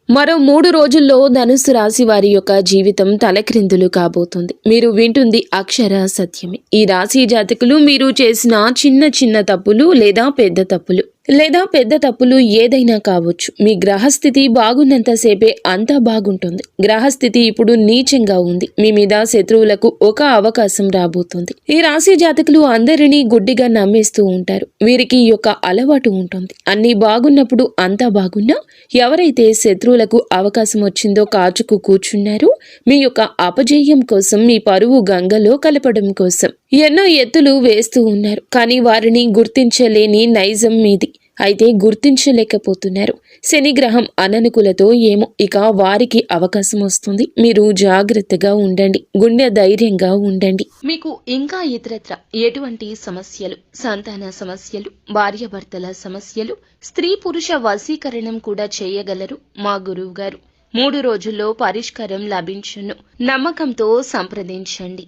మరో 3 రోజుల్లో ధనుస్సు రాశి వారి యొక్క జీవితం తలక్రిందులు కాబోతుంది. మీరు వింటుంది అక్షర సత్యమే. ఈ రాశి జాతకులు మీరు చేసిన చిన్న తప్పులు లేదా పెద్ద తప్పులు ఏదైనా కావచ్చు. మీ గ్రహస్థితి బాగున్నంతసేపే అంతా బాగుంటుంది. గ్రహస్థితి ఇప్పుడు నీచంగా ఉంది. మీ మీద శత్రువులకు ఒక అవకాశం రాబోతుంది. ఈ రాశి జాతకులు అందరినీ గుడ్డిగా నమ్మేస్తూ ఉంటారు. వీరికి ఈ యొక్క అలవాటు ఉంటుంది. అన్నీ బాగున్నప్పుడు అంతా బాగున్నా ఎవరైతే శత్రువులకు అవకాశం వచ్చిందో కాచుకు కూర్చున్నారో మీ యొక్క అపజయం కోసం, మీ పరువు గంగలో కలపడం కోసం ఎన్నో ఎత్తులు వేస్తూ ఉన్నారు. కానీ వారిని గుర్తించలేని నైజం మీది. అయితే గుర్తించలేకపోతున్నారు. శని గ్రహం అననుకూలతో ఏమో ఇక వారికి అవకాశం వస్తుంది. మీరు జాగ్రత్తగా ఉండండి. గుండె ధైర్యంగా ఉండండి. మీకు ఇంకా ఇతరత్ర ఎటువంటి సమస్యలు, సంతాన సమస్యలు, భార్యాభర్తల సమస్యలు, స్త్రీ పురుష వశీకరణం కూడా చేయగలరు మా గురువు గారు. 3 రోజుల్లో పరిష్కారం లభించును. నమ్మకంతో సంప్రదించండి.